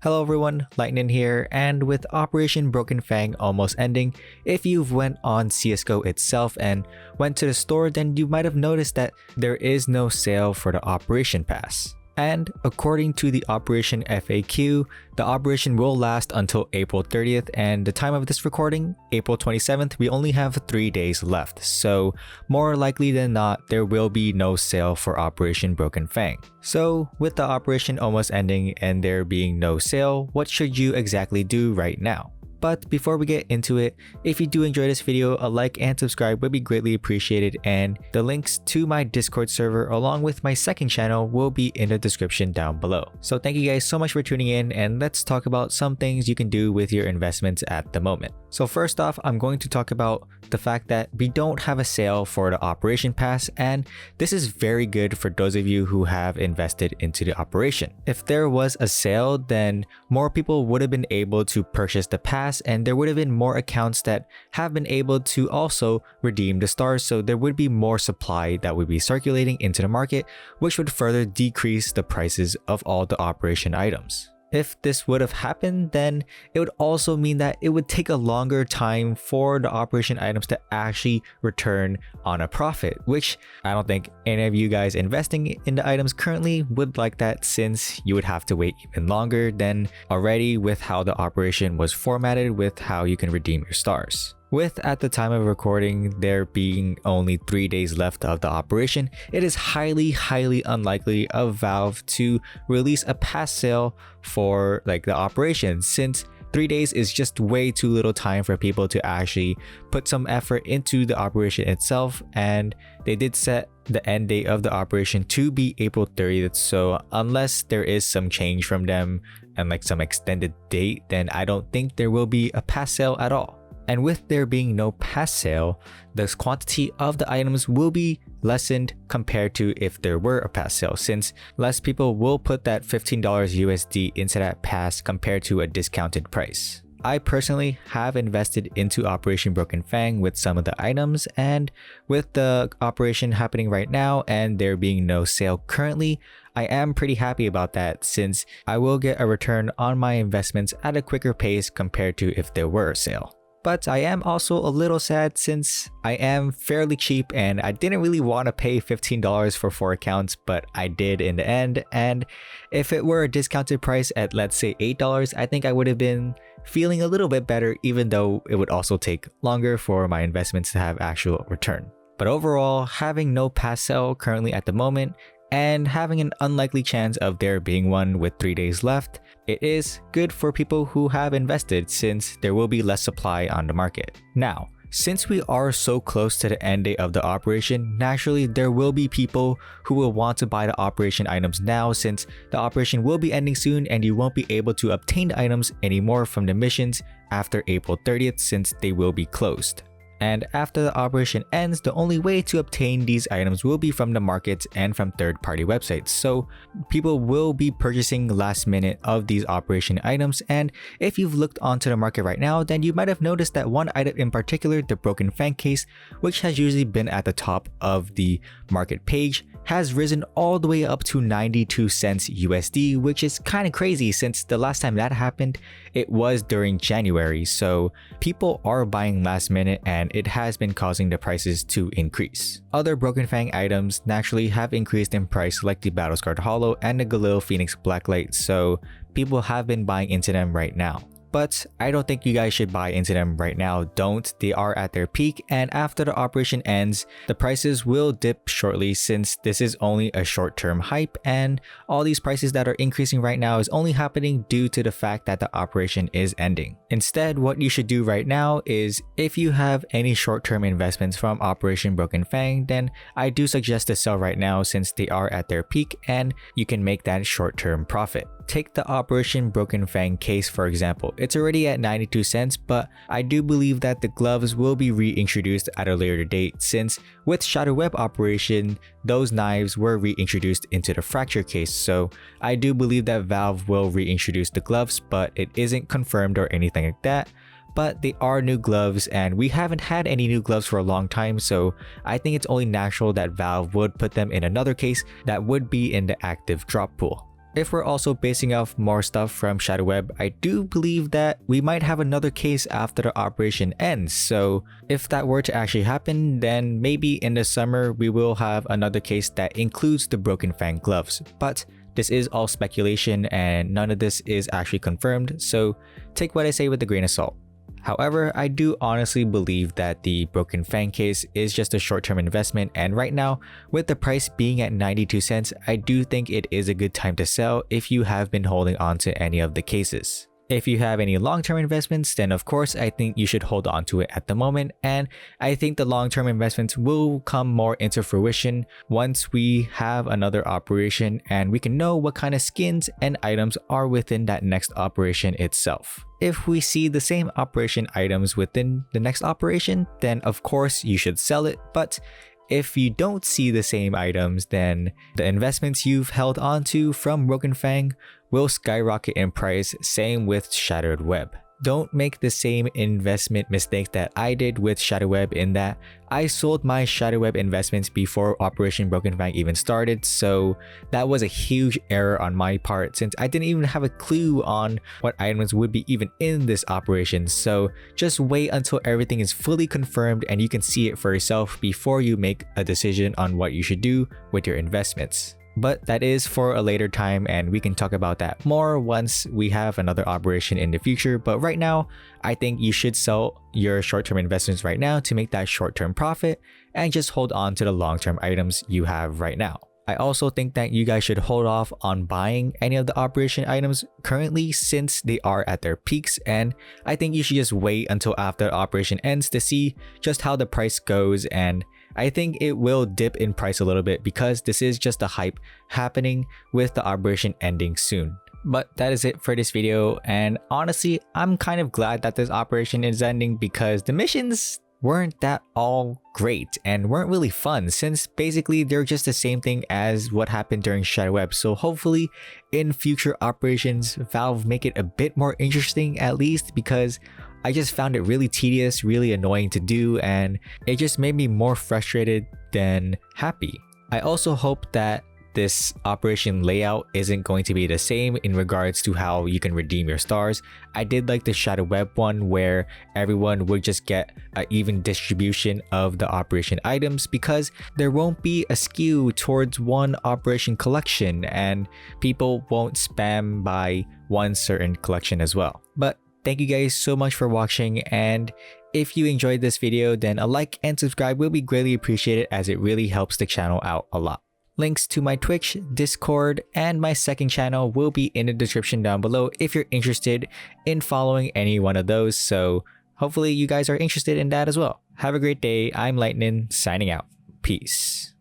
Hello everyone, LITENINH here, and with Operation Broken Fang almost ending, if you've went on CSGO itself and went to the store, then you might have noticed that there is no sale for the Operation Pass. And according to the Operation FAQ, the operation will last until April 30th, and the time of this recording, April 27th, we only have 3 days left. So more likely than not, there will be no sale for Operation Broken Fang. So with the operation almost ending and there being no sale, what should you exactly do right now? But before we get into it, if you do enjoy this video, a like and subscribe would be greatly appreciated, and the links to my Discord server along with my second channel will be in the description down below. So thank you guys so much for tuning in, and let's talk about some things you can do with your investments at the moment. So first off, I'm going to talk about the fact that we don't have a sale for the Operation Pass, and this is very good for those of you who have invested into the operation. If there was a sale, then more people would have been able to purchase the pass, and there would have been more accounts that have been able to also redeem the stars, so there would be more supply that would be circulating into the market, which would further decrease the prices of all the operation items. If this would have happened, then it would also mean that it would take a longer time for the operation items to actually return on a profit, which I don't think any of you guys investing in the items currently would like that, since you would have to wait even longer than already with how the operation was formatted with how you can redeem your stars. With, at the time of recording, there being only 3 days left of the operation, it is highly unlikely of Valve to release a pass sale for the operation, since 3 days is just way too little time for people to actually put some effort into the operation itself, and they did set the end date of the operation to be April 30th, so unless there is some change from them and some extended date, then I don't think there will be a pass sale at all. And with there being no pass sale, the quantity of the items will be lessened compared to if there were a pass sale, since less people will put that $15 USD into that pass compared to a discounted price. I personally have invested into Operation Broken Fang with some of the items, and with the operation happening right now and there being no sale currently, I am pretty happy about that, since I will get a return on my investments at a quicker pace compared to if there were a sale. But I am also a little sad, since I am fairly cheap and I didn't really want to pay $15 for 4 accounts, but I did in the end. And if it were a discounted price at, let's say, $8, I think I would have been feeling a little bit better, even though it would also take longer for my investments to have actual return. But overall, having no pass sale currently at the moment, and having an unlikely chance of there being one with 3 days left, it is good for people who have invested, since there will be less supply on the market. Now, since we are so close to the end date of the operation, naturally there will be people who will want to buy the operation items now, since the operation will be ending soon and you won't be able to obtain the items anymore from the missions after April 30th, since they will be closed. And after the operation ends, the only way to obtain these items will be from the markets and from third-party websites. So people will be purchasing last minute of these operation items, and if you've looked onto the market right now, then you might have noticed that one item in particular, the Broken Fang case, which has usually been at the top of the market page, has risen all the way up to 92 cents USD, which is kind of crazy, since the last time that happened, it was during January. So people are buying last minute, and it has been causing the prices to increase. Other Broken Fang items naturally have increased in price, like the Battlescarred Hollow and the Galil Phoenix Blacklight, so people have been buying into them right now. But I don't think you guys should buy into them right now. Don't. They are at their peak, and after the operation ends, the prices will dip shortly, since this is only a short-term hype, and all these prices that are increasing right now is only happening due to the fact that the operation is ending. Instead, what you should do right now is, if you have any short-term investments from Operation Broken Fang, then I do suggest to sell right now, since they are at their peak and you can make that short-term profit. Take the Operation Broken Fang case for example. It's already at 92 cents, but I do believe that the gloves will be reintroduced at a later date, since with Shadow Web operation, those knives were reintroduced into the Fracture case. So I do believe that Valve will reintroduce the gloves, but it isn't confirmed or anything like that. But they are new gloves, and we haven't had any new gloves for a long time, so I think it's only natural that Valve would put them in another case that would be in the active drop pool. If we're also basing off more stuff from Shadow Web, I do believe that we might have another case after the operation ends. So if that were to actually happen, then maybe in the summer we will have another case that includes the Broken Fang gloves. But this is all speculation and none of this is actually confirmed, so take what I say with a grain of salt. However, I do honestly believe that the Broken Fang case is just a short-term investment, and right now, with the price being at 92 cents, I do think it is a good time to sell if you have been holding on to any of the cases. If you have any long-term investments, then of course I think you should hold on to it at the moment, and I think the long-term investments will come more into fruition once we have another operation and we can know what kind of skins and items are within that next operation itself. If we see the same operation items within the next operation, then of course you should sell it, but if you don't see the same items, then the investments you've held onto from Broken Fang will skyrocket in price, same with Shattered Web. Don't make the same investment mistake that I did with Shadow Web, in that I sold my Shadow Web investments before Operation Broken Fang even started, so that was a huge error on my part since I didn't even have a clue on what items would be even in this operation. So just wait until everything is fully confirmed and you can see it for yourself before you make a decision on what you should do with your investments. But that is for a later time and we can talk about that more once we have another operation in the future. But right now, I think you should sell your short-term investments right now to make that short-term profit and just hold on to the long-term items you have right now. I also think that you guys should hold off on buying any of the operation items currently since they are at their peaks, and I think you should just wait until after the operation ends to see just how the price goes, and I think it will dip in price a little bit because this is just a hype happening with the operation ending soon. But that is it for this video, and honestly, I'm kind of glad that this operation is ending because the missions weren't that all great and weren't really fun, since basically they're just the same thing as what happened during Shadow Web. So hopefully in future operations, Valve make it a bit more interesting at least, because I just found it really tedious, really annoying to do, and it just made me more frustrated than happy. I also hope that this operation layout isn't going to be the same in regards to how you can redeem your stars. I did like the Shadow Web one where everyone would just get an even distribution of the operation items, because there won't be a skew towards one operation collection and people won't spam by one certain collection as well. But thank you guys so much for watching, and if you enjoyed this video, then a like and subscribe will be greatly appreciated as it really helps the channel out a lot. Links to my Twitch, Discord, and my second channel will be in the description down below if you're interested in following any one of those, so hopefully you guys are interested in that as well. Have a great day. I'm LITENINH, signing out. Peace.